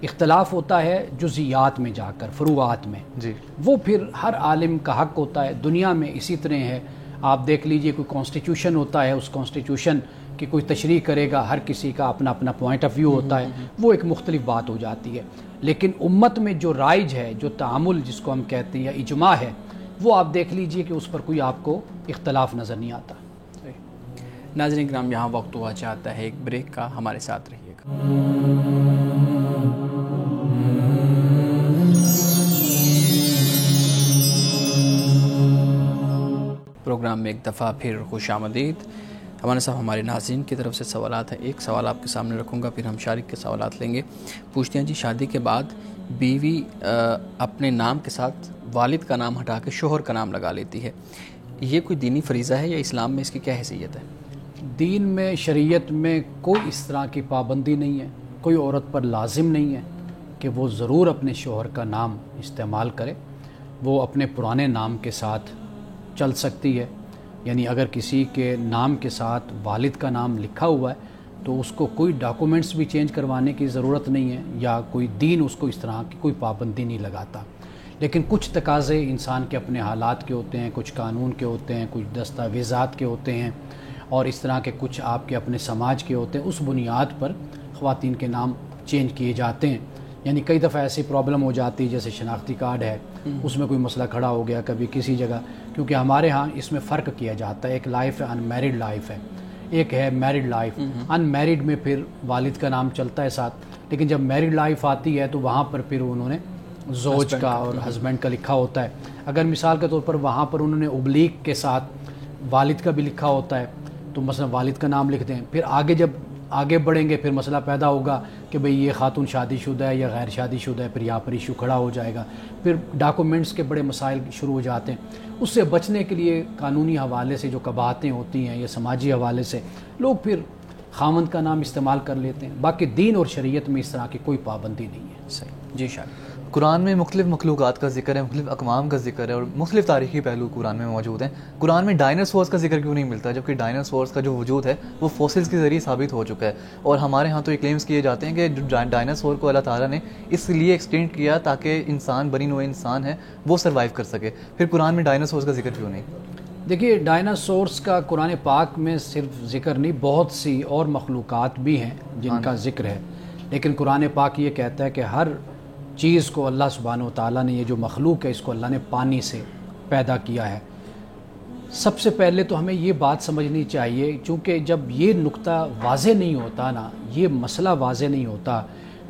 اختلاف ہوتا ہے جزیات میں جا کر, فروعات میں. جی, وہ پھر ہر عالم کا حق ہوتا ہے. دنیا میں اسی طرح ہے, آپ دیکھ لیجئے کوئی کانسٹیٹیوشن ہوتا ہے, اس کانسٹیٹیوشن کی کوئی تشریح کرے گا, ہر کسی کا اپنا اپنا پوائنٹ آف ویو ہوتا ہے, وہ ایک مختلف بات ہو جاتی ہے. لیکن امت میں جو رائج ہے, جو تعامل جس کو ہم کہتے ہیں یا اجماع ہے, وہ آپ دیکھ لیجئے کہ اس پر کوئی آپ کو اختلاف نظر نہیں آتا. ناظرین کرام, یہاں وقت ہوا چاہتا ہے ایک بریک کا, ہمارے ساتھ رہیے گا. پروگرام میں ایک دفعہ پھر خوش آمدید. ہمارے صاحب ہمارے ناظرین کی طرف سے سوالات ہیں. ایک سوال آپ کے سامنے رکھوں گا, پھر ہم شارک کے سوالات لیں گے. پوچھتے ہیں جی, شادی کے بعد بیوی اپنے نام کے ساتھ والد کا نام ہٹا کے شوہر کا نام لگا لیتی ہے, یہ کوئی دینی فریضہ ہے یا اسلام میں اس کی کیا حیثیت ہے؟ دین میں, شریعت میں کوئی اس طرح کی پابندی نہیں ہے, کوئی عورت پر لازم نہیں ہے کہ وہ ضرور اپنے شوہر کا نام استعمال کرے. وہ اپنے پرانے نام کے ساتھ چل سکتی ہے. یعنی اگر کسی کے نام کے ساتھ والد کا نام لکھا ہوا ہے تو اس کو کوئی ڈاکومنٹس بھی چینج کروانے کی ضرورت نہیں ہے, یا کوئی دین اس کو اس طرح کی کوئی پابندی نہیں لگاتا. لیکن کچھ تقاضے انسان کے اپنے حالات کے ہوتے ہیں, کچھ قانون کے ہوتے ہیں, کچھ دستاویزات کے ہوتے ہیں, اور اس طرح کے کچھ آپ کے اپنے سماج کے ہوتے ہیں. اس بنیاد پر خواتین کے نام چینج کیے جاتے ہیں. یعنی کئی دفعہ ایسی پرابلم ہو جاتی ہے, جیسے شناختی کارڈ ہے, اس میں کوئی مسئلہ کھڑا ہو گیا کبھی کسی جگہ, کیونکہ ہمارے ہاں اس میں فرق کیا جاتا ہے. ایک لائف ہے, ان میرڈ لائف ہے, ایک ہے میرڈ لائف. ان میرڈ میں پھر والد کا نام چلتا ہے ساتھ, لیکن جب میرڈ لائف آتی ہے تو وہاں پر پھر انہوں نے زوج کا اور ہسبینڈ کا لکھا ہوتا ہے. اگر مثال کے طور پر وہاں پر انہوں نے ابلیغ کے ساتھ والد کا بھی لکھا ہوتا ہے تو مثلا والد کا نام لکھ دیں. پھر جب آگے بڑھیں گے پھر مسئلہ پیدا ہوگا کہ بھئی یہ خاتون شادی شدہ ہے یا غیر شادی شدہ ہے, پھر یہاں پر ایشو کھڑا ہو جائے گا. پھر ڈاکومنٹس کے بڑے مسائل شروع ہو جاتے ہیں. اس سے بچنے کے لیے قانونی حوالے سے جو قباحتیں ہوتی ہیں یا سماجی حوالے سے لوگ پھر خاوند کا نام استعمال کر لیتے ہیں. باقی دین اور شریعت میں اس طرح کی کوئی پابندی نہیں ہے. صحیح جی شاہ. قرآن میں مختلف مخلوقات کا ذکر ہے, مختلف اقوام کا ذکر ہے, اور مختلف تاریخی پہلو قرآن میں موجود ہیں. قرآن میں ڈائناسورس کا ذکر کیوں نہیں ملتا, جبکہ ڈائناسورس کا جو وجود ہے وہ فوسلز کے ذریعے ثابت ہو چکا ہے. اور ہمارے ہاں تو یہ کلیمز کیے جاتے ہیں کہ ڈائناسور کو اللہ تعالیٰ نے اس لیے ایکسٹینڈ کیا تاکہ انسان, بنی نوع انسان ہے, وہ سروائیو کر سکے. پھر قرآن میں ڈائناسورس کا ذکر کیوں نہیں؟ دیکھیے, ڈائناسورس کا قرآن پاک میں صرف ذکر نہیں, بہت سی اور مخلوقات بھی ہیں جن کا ذکر ہے, لیکن قرآن پاک یہ کہتا ہے کہ ہر چیز کو اللہ سبحانہ و تعالیٰ نے, یہ جو مخلوق ہے اس کو اللہ نے پانی سے پیدا کیا ہے. سب سے پہلے تو ہمیں یہ بات سمجھنی چاہیے, چونکہ جب یہ نقطہ واضح نہیں ہوتا نا, یہ مسئلہ واضح نہیں ہوتا,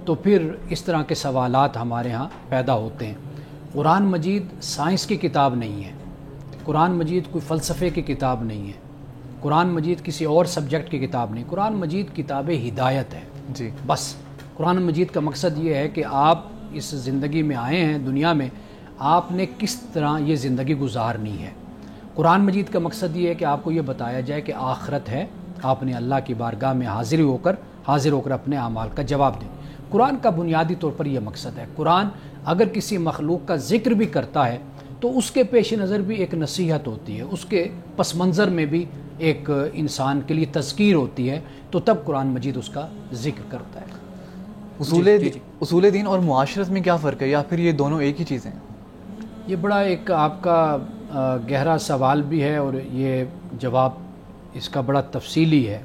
تو پھر اس طرح کے سوالات ہمارے ہاں پیدا ہوتے ہیں. قرآن مجید سائنس کی کتاب نہیں ہے, قرآن مجید کوئی فلسفے کی کتاب نہیں ہے, قرآن مجید کسی اور سبجیکٹ کی کتاب نہیں. قرآن مجید کتاب ہدایت ہے. جی بس قرآن مجید کا مقصد یہ ہے کہ آپ اس زندگی میں آئے ہیں دنیا میں, آپ نے کس طرح یہ زندگی گزارنی ہے. قرآن مجید کا مقصد یہ ہے کہ آپ کو یہ بتایا جائے کہ آخرت ہے, آپ نے اللہ کی بارگاہ میں حاضر ہو کر اپنے اعمال کا جواب دیں. قرآن کا بنیادی طور پر یہ مقصد ہے. قرآن اگر کسی مخلوق کا ذکر بھی کرتا ہے تو اس کے پیش نظر بھی ایک نصیحت ہوتی ہے, اس کے پس منظر میں بھی ایک انسان کے لیے تذکیر ہوتی ہے, تو تب قرآن مجید اس کا ذکر کرتا ہے. اصول دین اور معاشرت میں کیا فرق ہے, یا پھر یہ دونوں ایک ہی چیزیں ہیں؟ یہ بڑا ایک آپ کا گہرا سوال بھی ہے, اور یہ جواب اس کا بڑا تفصیلی ہے.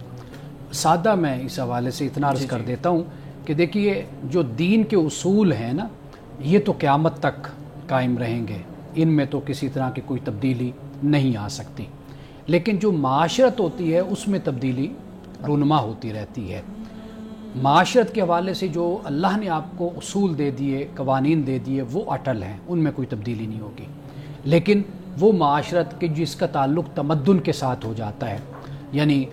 سادہ میں اس حوالے سے اتنا عرض کر دیتا ہوں کہ دیکھیے, جو دین کے اصول ہیں نا, یہ تو قیامت تک قائم رہیں گے, ان میں تو کسی طرح کی کوئی تبدیلی نہیں آ سکتی. لیکن جو معاشرت ہوتی ہے اس میں تبدیلی رونما ہوتی رہتی ہے. معاشرت کے حوالے سے جو اللہ نے آپ کو اصول دے دیے, قوانین دے دیے, وہ اٹل ہیں, ان میں کوئی تبدیلی نہیں ہوگی. لیکن وہ معاشرت کے جس کا تعلق تمدن کے ساتھ ہو جاتا ہے, یعنی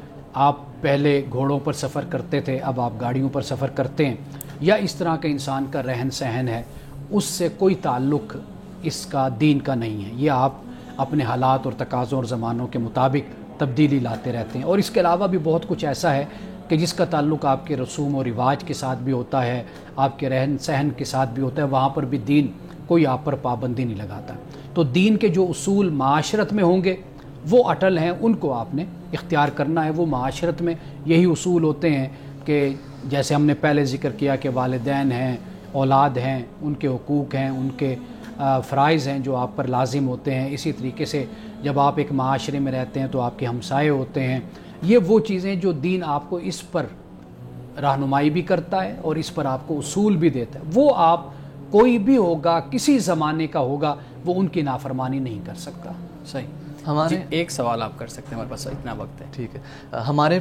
آپ پہلے گھوڑوں پر سفر کرتے تھے, اب آپ گاڑیوں پر سفر کرتے ہیں, یا اس طرح کا انسان کا رہن سہن ہے, اس سے کوئی تعلق اس کا دین کا نہیں ہے. یہ آپ اپنے حالات اور تقاضوں اور زمانوں کے مطابق تبدیلی لاتے رہتے ہیں. اور اس کے علاوہ بھی بہت کچھ ایسا ہے کہ جس کا تعلق آپ کے رسوم و رواج کے ساتھ بھی ہوتا ہے, آپ کے رہن سہن کے ساتھ بھی ہوتا ہے, وہاں پر بھی دین کوئی آپ پر پابندی نہیں لگاتا. تو دین کے جو اصول معاشرت میں ہوں گے وہ اٹل ہیں, ان کو آپ نے اختیار کرنا ہے. وہ معاشرت میں یہی اصول ہوتے ہیں کہ جیسے ہم نے پہلے ذکر کیا کہ والدین ہیں, اولاد ہیں, ان کے حقوق ہیں, ان کے فرائض ہیں جو آپ پر لازم ہوتے ہیں. اسی طریقے سے جب آپ ایک معاشرے میں رہتے ہیں تو آپ کے ہمسائے ہوتے ہیں. یہ وہ چیزیں جو دین آپ کو اس پر رہنمائی بھی کرتا ہے اور اس پر آپ کو اصول بھی دیتا ہے, وہ آپ کوئی بھی ہوگا, کسی زمانے کا ہوگا, وہ ان کی نافرمانی نہیں کر سکتا. صحیح. ہمارے ایک سوال آپ کر سکتے ہیں, ہمارے پاس اتنا وقت ہے. ٹھیک ہے. ہمارے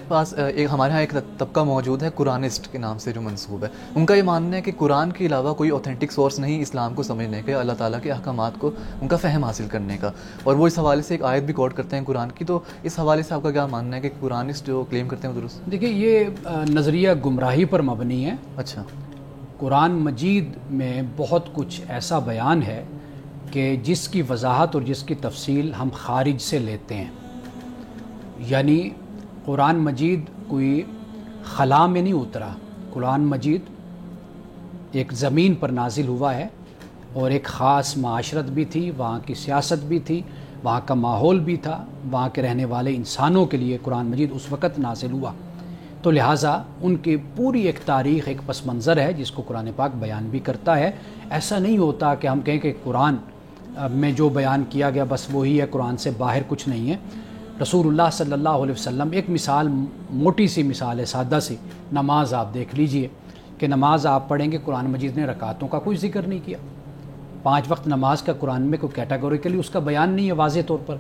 ہاں ایک طبقہ موجود ہے قرآنسٹ کے نام سے جو منسوب ہے. ان کا یہ ماننا ہے کہ قرآن کے علاوہ کوئی اوتھینٹک سورس نہیں اسلام کو سمجھنے کے, اللہ تعالیٰ کے احکامات کو ان کا فہم حاصل کرنے کا, اور وہ اس حوالے سے ایک آیت بھی کوٹ کرتے ہیں قرآن کی. تو اس حوالے سے آپ کا کیا ماننا ہے کہ قرآنسٹ جو کلیم کرتے ہیں وہ درست؟ دیکھیے, یہ نظریہ گمراہی پر مبنی ہے. اچھا. قرآن مجید میں بہت کچھ ایسا بیان ہے کہ جس کی وضاحت اور جس کی تفصیل ہم خارج سے لیتے ہیں. یعنی قرآن مجید کوئی خلا میں نہیں اترا, قرآن مجید ایک زمین پر نازل ہوا ہے, اور ایک خاص معاشرت بھی تھی, وہاں کی سیاست بھی تھی, وہاں کا ماحول بھی تھا, وہاں کے رہنے والے انسانوں کے لیے قرآن مجید اس وقت نازل ہوا. تو لہٰذا ان کی پوری ایک تاریخ, ایک پس منظر ہے جس کو قرآن پاک بیان بھی کرتا ہے. ایسا نہیں ہوتا کہ ہم کہیں کہ قرآن میں جو بیان کیا گیا بس وہی ہے, قرآن سے باہر کچھ نہیں ہے. رسول اللہ صلی اللہ علیہ وسلم, ایک مثال, موٹی سی مثال ہے, سادہ سی, نماز آپ دیکھ لیجئے کہ نماز آپ پڑھیں گے, قرآن مجید نے رکعتوں کا کوئی ذکر نہیں کیا. 5 وقت نماز کا قرآن میں کوئی کیٹاگوریکلی اس کا بیان نہیں ہے, واضح طور پر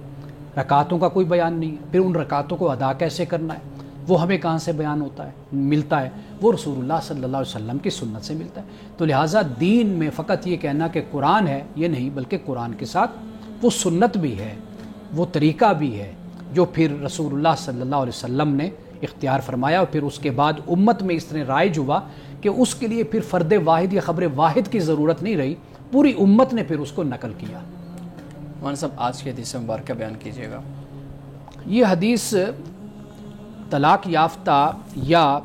رکعتوں کا کوئی بیان نہیں ہے. پھر ان رکعتوں کو ادا کیسے کرنا ہے وہ ہمیں کہاں سے بیان ہوتا ہے, ملتا ہے؟ وہ رسول اللہ صلی اللہ علیہ وسلم کی سنت سے ملتا ہے. تو لہٰذا دین میں فقط یہ کہنا کہ قرآن ہے یہ نہیں, بلکہ قرآن کے ساتھ وہ سنت بھی ہے, وہ طریقہ بھی ہے جو پھر رسول اللہ صلی اللہ علیہ وسلم نے اختیار فرمایا, اور پھر اس کے بعد امت میں اس طرح رائج ہوا کہ اس کے لیے پھر فرد واحد یا خبر واحد کی ضرورت نہیں رہی, پوری امت نے پھر اس کو نقل کیا. مولانا صاحب, آج کی حدیث مبارکہ بیان کیجیے گا. یہ حدیث طلاق یافتہ یا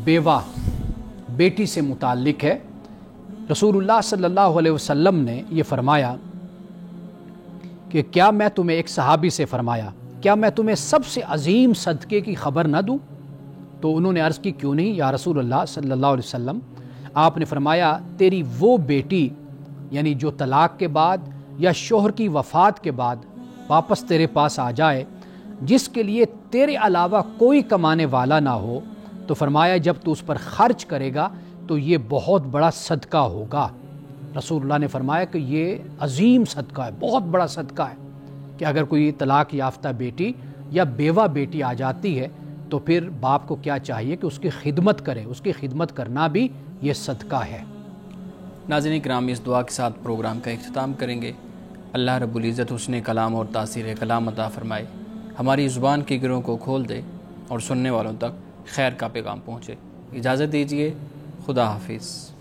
بیوہ بیٹی سے متعلق ہے. رسول اللہ صلی اللہ علیہ وسلم نے یہ فرمایا کہ کیا میں تمہیں، ایک صحابی سے فرمایا، کیا میں تمہیں سب سے عظیم صدقے کی خبر نہ دوں؟ تو انہوں نے عرض کی کیوں نہیں یا رسول اللہ صلی اللہ علیہ وسلم؟ آپ نے فرمایا تیری وہ بیٹی، یعنی جو طلاق کے بعد یا شوہر کی وفات کے بعد واپس تیرے پاس آ جائے، جس کے لیے تیرے علاوہ کوئی کمانے والا نہ ہو، تو فرمایا جب تو اس پر خرچ کرے گا تو یہ بہت بڑا صدقہ ہوگا۔ رسول اللہ نے فرمایا کہ یہ عظیم صدقہ ہے، بہت بڑا صدقہ ہے کہ اگر کوئی طلاق یافتہ بیٹی یا بیوہ بیٹی آ جاتی ہے تو پھر باپ کو کیا چاہیے کہ اس کی خدمت کرے، اس کی خدمت کرنا بھی یہ صدقہ ہے۔ ناظرین کرام، اس دعا کے ساتھ پروگرام کا اختتام کریں گے۔ اللہ رب العزت حسن کلام اور تاثیر کلام عطا فرمائے، ہماری زبان کے گروں کو کھول دے اور سننے والوں تک خیر کا پیغام پہنچے۔ اجازت دیجیے، خدا حافظ۔